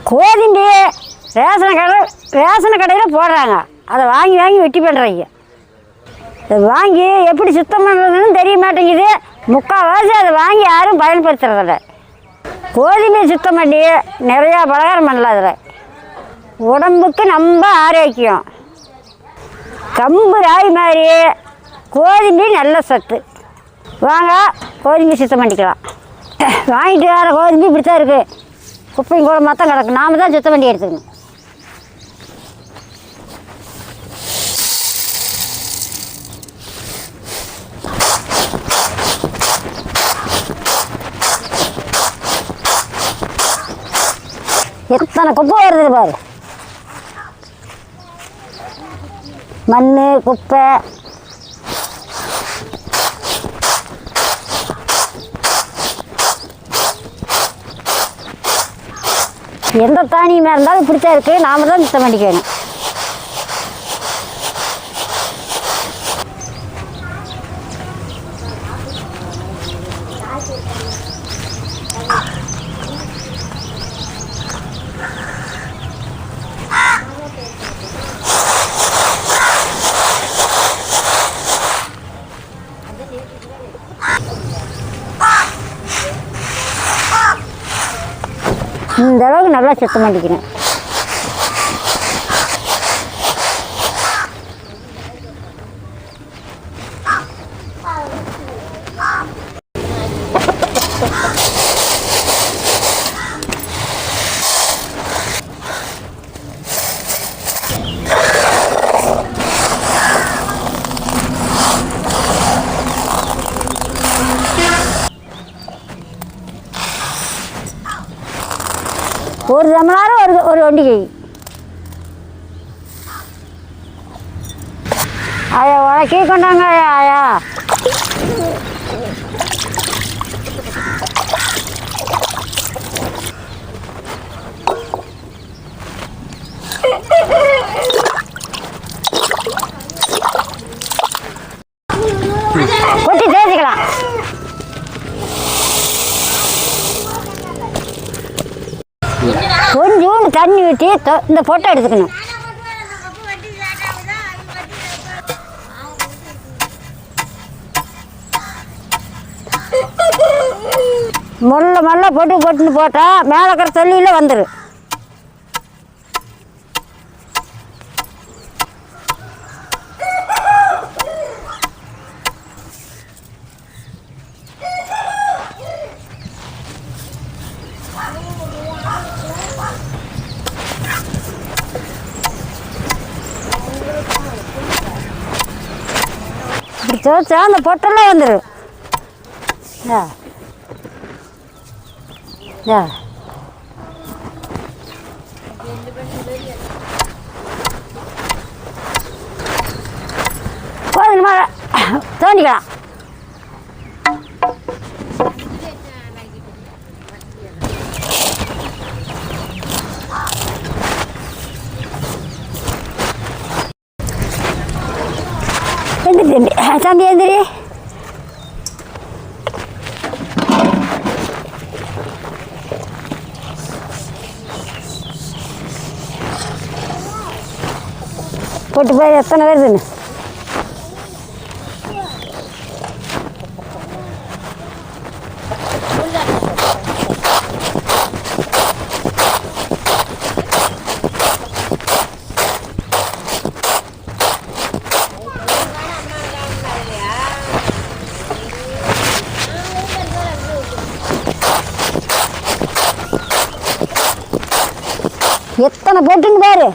கோதுமை ரேஷன் கடையில் போடுறாங்க. அதை வாங்கி வாங்கி வெட்டி பண்ணுறாங்க. அது வாங்கி எப்படி சுத்தம் பண்ணுறதுன்னு தெரிய மாட்டேங்குது. முக்கால்வாசி அதை வாங்கி யாரும் பயன்படுத்துறதில்ல. கோதுமை சுத்தம் பண்ணி நிறையா பலகாரம் பண்ணலாம். அதில் உடம்புக்கு ரொம்ப ஆரோக்கியம். கம்பு ராகி மாதிரி கோதுமை நல்ல சத்து. வாங்க கோதுமை சுத்தம் பண்ணிக்கலாம். வாங்கிட்டு வர கோதுமை இப்படி தான் இருக்குது. குப்பையும் கூட மொத்தம் கிடக்கு. நாம் தான் சுத்தம் பண்ணி எடுத்துக்கணும். எத்தனை குப்பை வருது பாரு. மண் குப்பை எந்த தானியமாக இருந்தாலும் பிடிச்சா இருக்குது. நாம் தான் சுத்தம் பண்ணிக்கணும். இந்த அளவுக்கு நல்லா சுத்தம் பண்ணிக்கிறேன். ஒரு தமிழ்நாடு ஒரு வண்டிகை. ஆயா உனக்கே கொண்டாங்க. ஆயா கொட்டி தேய்ச்சிக்கலாம். கொஞ்சோண்டு தண்ணி ஊற்றி இந்த பொட்டை எடுத்துக்கணும். மொல்ல போட்டுன்னு போட்டால் மேலே இருக்கிற தண்ணியில் வந்துடும். இப்படி துவைச்சா அந்த பொட்டெல்லாம் வந்துடும். கோதுமை தோண்டிக்கலாம். தம்பி எந்திரி. போட்டு போய் எத்தனை வருதுன்னு எத்தனை போட்டுன்னு பாரு.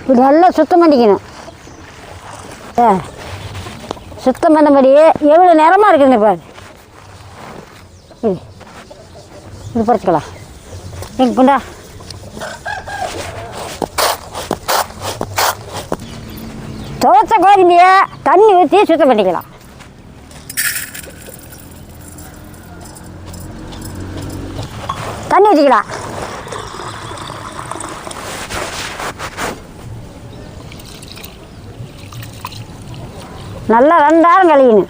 இப்படி நல்லா சுத்தம் பண்ணிக்கணும். சுத்தம் பண்ணபடி எவ்வளோ நேரமாக இருக்குதுன்னு பாரு. இது பறிச்சுக்கலாம். எங்க குண்டா துவைச்ச கோதுமையை தண்ணி ஊற்றி சுத்தம் பண்ணிக்கலாம். தண்ணி ஊற்றிக்கலாம். நல்லா 2 நேரம் கழியணும்.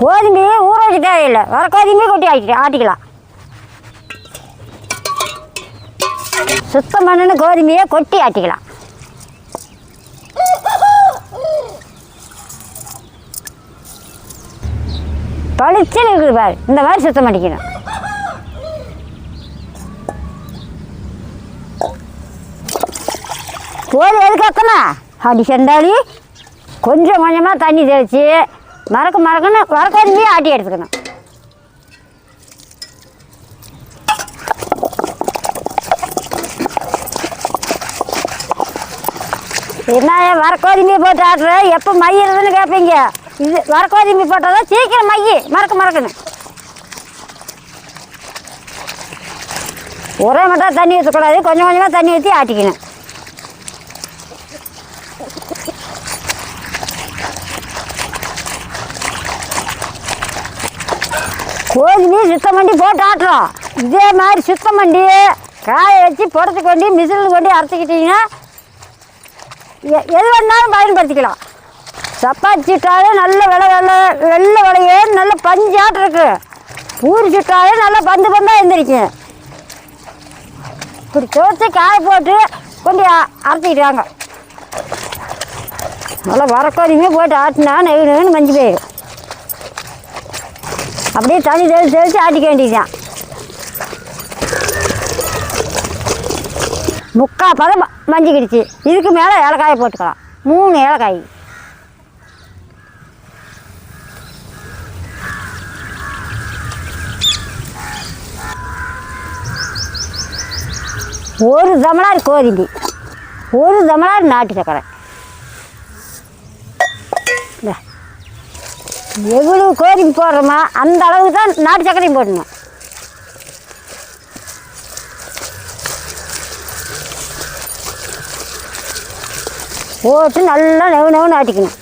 கோதுமையே ஊற வைக்க தேவையில்லை, வர கோதுமையே கொட்டி ஆட்டிக்கலாம். சுத்தம் பண்ணின கோதுமையை கொட்டி ஆட்டிக்கலாம். பளிச்சுன்னு இருக்குது பாரு, இந்த மாதிரி சுத்தம் பண்ணிக்கணும். கோதுமை எதுக்கு அத்தனை அடி செண்டாளி, கொஞ்சம் கொஞ்சமாக தண்ணி தெளித்து மறக்குன்னு வரக்கோதுமையே ஆட்டி எடுத்துக்கணும். என்ன வரக்கோதுமையை போட்டு ஆட்டுற, எப்போ மையிறதுன்னு கேட்பீங்க. இது வரக்கோதுமை போட்டால் தான் சீக்கிரம் மைய மறக்கணும். ஒரே மட்டும் தண்ணி ஊற்றக்கூடாது, கொஞ்சம் கொஞ்சமாக தண்ணி ஊற்றி ஆட்டிக்கணும். கோதுமையை சுத்தம் பண்ணி போட்டு ஆட்டுறோம். இதே மாதிரி சுத்தம் பண்ணி காய வச்சு புடத்து கொண்டு மிஷினில் கொண்டு அரைச்சிக்கிட்டிங்கன்னா எது வேணாலும் பயன்படுத்திக்கலாம். சப்பாத்தி சுட்டாலே நல்ல வெள்ளை விலையே நல்ல பஞ்சாட்டம் இருக்கு. பூரி சுட்டாலே நல்லா பந்தாக எழுந்திரிக்கும். இப்படி துவச்சி காய போட்டு கொண்டு அரைச்சிக்கிட்டாங்க. நல்லா வரக்கோதுமையே போட்டு ஆட்டினா நெகுன்னு மஞ்சள் போயிடும். அப்படியே தண்ணி தெளித்து ஆட்டிக்க வேண்டியதுதான். 3/4 பதம் மஞ்சிக்கிடுச்சு. இதுக்கு மேலே ஏலக்காயை போட்டுக்கலாம், 3 ஏலக்காய். ஒரு தமளார் கோதுமை, ஒரு தமளார் நாட்டு சக்கரை. எவ்வளோ கோதுமை போடுறோமா அந்த அளவுக்கு தான் நாட்டு சக்கரையும் போடணும். போட்டு நல்லா நெவுன்னு ஆட்டிக்கணும்.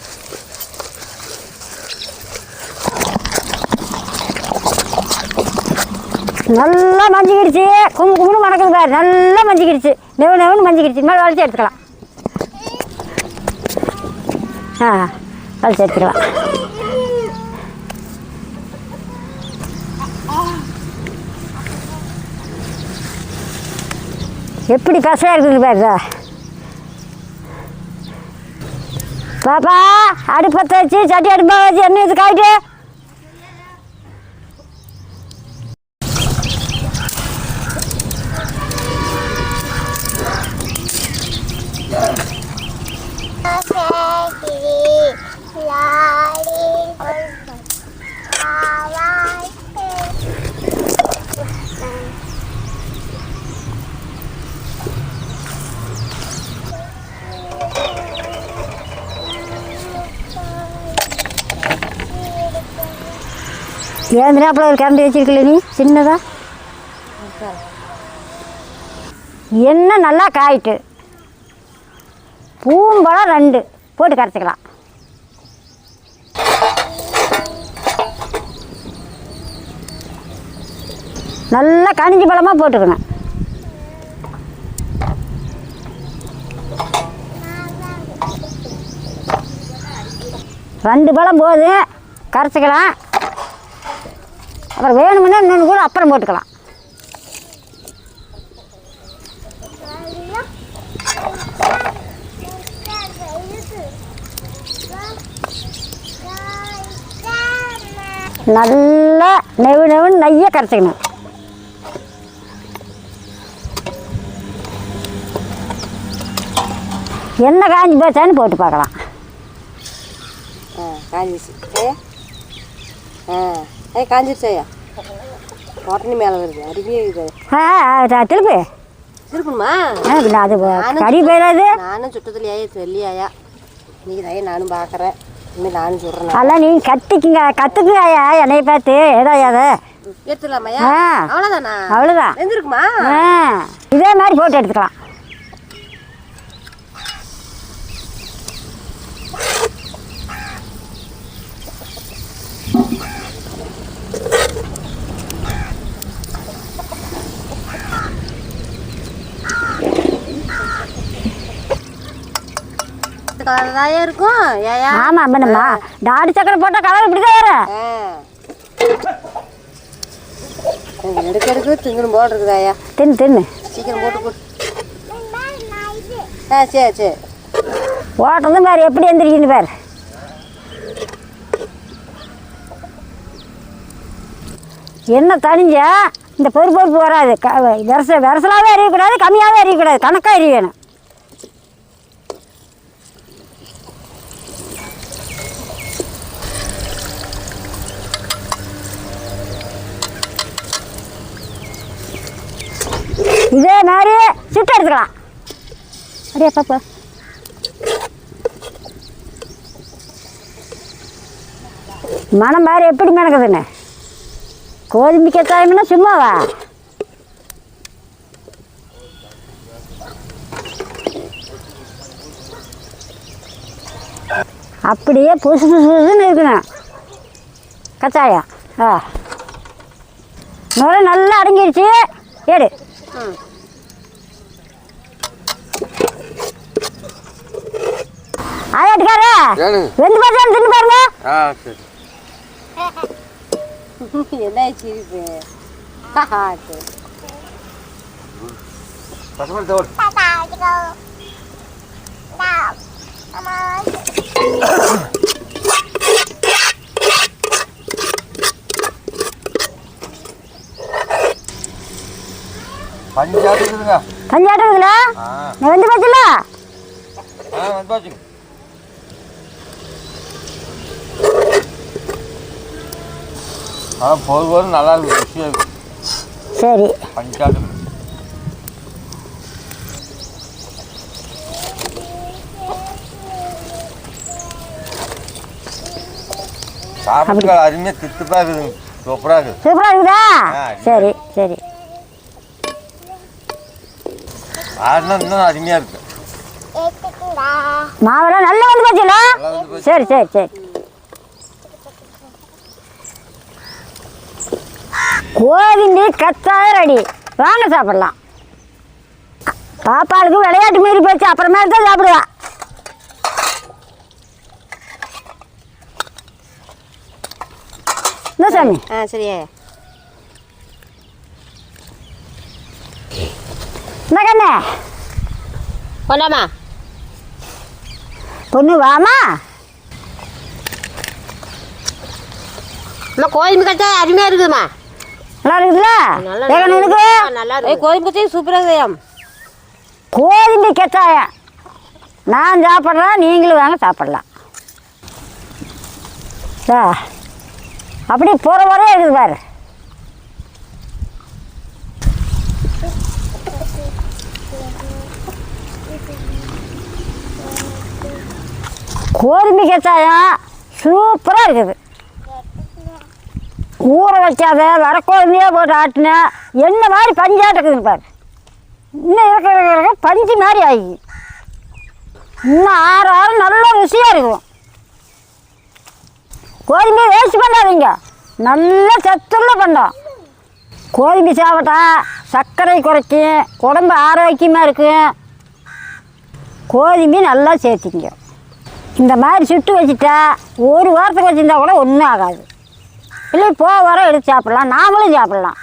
நல்லா மஞ்சிக்கிடுச்சு, கும்புன்னு மணக்குது பாரு, நல்லா மஞ்சிக்கிடுச்சு, நெவுன்னு மஞ்சிக்கிடுச்சு. மேலே வளைச்சி எடுத்துக்கலாம். வளைச்சி எடுத்துக்கலாம். எப்படி பசையாக இருக்குது பாரு. பாப்பா அடுப்பத்தை வச்சு சட்டி அடுப்பா வச்சு எண்ணெய் இது காய்ட்டு. ஏந்திராப்புல ஒரு கரண்டி வச்சிருக்கல நீ சின்னதா. எண்ணெய் நல்லா காயிட்டு பூம்பழம் 2 போட்டு கரைச்சிக்கலாம். நல்லா கனிஞ்சி பழமாக போட்டுக்கணும். ரெண்டு பழம் போதும் கரைச்சிக்கலாம். அப்புறம் வேணுமுன்னா இன்னொன்று கூட அப்புறம் போட்டுக்கலாம். நல்லா நெவுன்னு நெய்யை கரைச்சிக்கணும். எண்ணெய் காஞ்சி போச்சான்னு போட்டு பார்க்கலாம். காஞ்சிச்சு. காஞ்சிருச்சா? உடனே மேலே வருது, அருவியே இது. திருப்பி திருப்பணுமா? அது கறி போயிடாது. நானும் சுட்டத்துலையா சொல்லியாயா நீ தாயே நானும் பார்க்குறேன். இனிமேல் நானும் சொல்கிறேன். அதெல்லாம் நீங்கள் கற்றுக்குங்க ஐயா என்னைய பார்த்து ஏதோ அதை எடுத்துடலாமையா? ஆ அவ்வளோதானா? அவ்வளோதான். வெந்திருக்குமா? இதே மாதிரி போட்டு எடுத்துக்கலாம். கலராக இருக்கும். ஏயா? ஆமாம் பண்ணம்மா, நாடு சக்கரை போட்டால் கலர் இப்படி தான் வரும். எடுக்க திங்கணும் போல் இருக்குதாயா? தின்னு சீக்கிரம் போட்டு போட்டு. சரி சரி. ஓட்டதும் பாரு எப்படி எந்திரிக்குன்னு பாரு. என்ன தனிஞ்சா இந்த பொறுப்பு வராது. விரசலாகவே அறியக்கூடாது, கம்மியாகவே அறியக்கூடாது, கணக்காக அறியணும். இதே மாதிரி சுட்டு எடுத்துக்கலாம். அப்படியே பாப்பா. மனம் பாரு எப்படி மணக்குதுன்னு. கோதுமை கச்சாயம்னா சும்மாவா? அப்படியே புதுசு புதுசுன்னு இருக்கணும் கச்சாயம். நுரை நல்லா அடங்கிடுச்சு. ஏடு ஆயாட்டுக்காரே, வெந்து பார்த்து தின்னு பாருங்க. என்ன சிரிப்பு? பஞ்சாட்டுக்குதுங்களா? நான் வந்து பார்த்துல போதும் நல்லா இருக்கு, ருசியாக இருக்கு. சரி பஞ்சாட்டு சாப்பிட்டு அருமையாக திட்டுப்பா இருக்குது, சூப்பராக இருக்குது. சூப்பராக இருக்குதா? சரி சரி. ஆறுனா இன்னும் அருமையாக இருக்கு. மாவெல்லாம் நல்லா வந்து போச்சுல? சரி சரி சரி. கோதுமை கச்சாயம் ரெடி. வாங்க சாப்பிடலாம். பாப்பாளுக்கு விளையாட்டு மீறி போச்சு, அப்புறமே தான் சாப்பிடுவா. என்ன சாமி? சரியா? என்ன கண்ணே? கொண்டாமா பொண்ணு வாமா. அம்மா கோதுமை கச்சாயம் அருமையாக இருக்குதுமா. நல்லா இருக்குதுல்ல? நல்லா இருக்கு. கோதுமை கச்சாயம் சூப்பராக இருக்குதாம். கோதுமை கச்சாயம் நான் சாப்பிட்றேன், நீங்களும் வாங்க சாப்பிடலாம். அப்படி போகிற வரையே இருக்குது பாரு. கோதுமை கச்சாயம் சூப்பராக இருக்குது. ஊற வைக்காத வரக்கோதுமையாக போட்டு ஆட்டின எண்ணெய் மாதிரி பஞ்சாட்ட இருக்குதுன்னு பாரு. இன்னும் இருக்கிற பஞ்சு மாதிரி ஆகி இன்னும் 6 ஆறு நல்ல ருசியாக இருக்கும். கோதுமையை வேஸ்ட் பண்ணாதீங்க, நல்ல சத்துள்ள பண்டம். கோதுமை சாப்பிட்டா சர்க்கரை குறைக்கும், உடம்பு ஆரோக்கியமாக இருக்கும். கோதுமை நல்லா சேர்த்திங்க. இந்த மாதிரி சுட்டு வச்சுட்டா 1 வாரத்துக்கு வச்சுருந்தா கூட ஒன்றும் ஆகாது. இல்லை வர எடுத்து சாப்பிட்லாம், நாமளும் சாப்பிட்லாம்.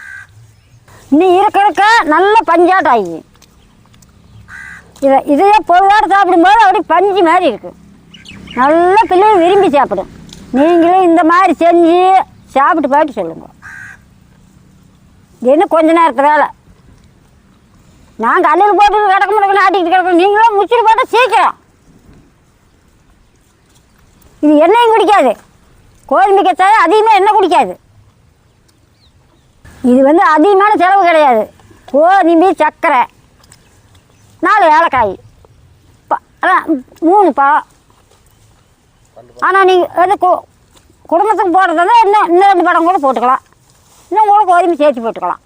இன்னும் இருக்க நல்ல பஞ்சாட்டம் ஆகி இதையே பொழுதாட சாப்பிடும்போது அப்படி பஞ்சு மாதிரி இருக்கும். நல்ல பிள்ளைங்க விரும்பி சாப்பிடும். நீங்களும் இந்த மாதிரி செஞ்சு சாப்பிட்டு பார்த்து சொல்லுங்க. இன்னும் கொஞ்ச நேரத்து வேலை. நான் கல்லில் போட்டு கிடக்க முடியும், ஆட்டிக்கிட்டு கிடக்கணும். நீங்களும் முச்சிட்டு போட்டால் சீக்கிரம். இது எண்ணெயும் குடிக்காது. கோதுமை கச்சாயம் அதிகமாக எண்ணெய் குடிக்காது. இது அதிகமான செலவு கிடையாது. கோதுமை, சர்க்கரை, 4 ஏலக்காய், 3 பழம். ஆனால் நீங்கள் குடும்பத்துக்கு போடுறதா இன்னும் 2 பழம் கூட போட்டுக்கலாம். இன்னும் கூட கோதுமை சேர்த்து போட்டுக்கலாம்.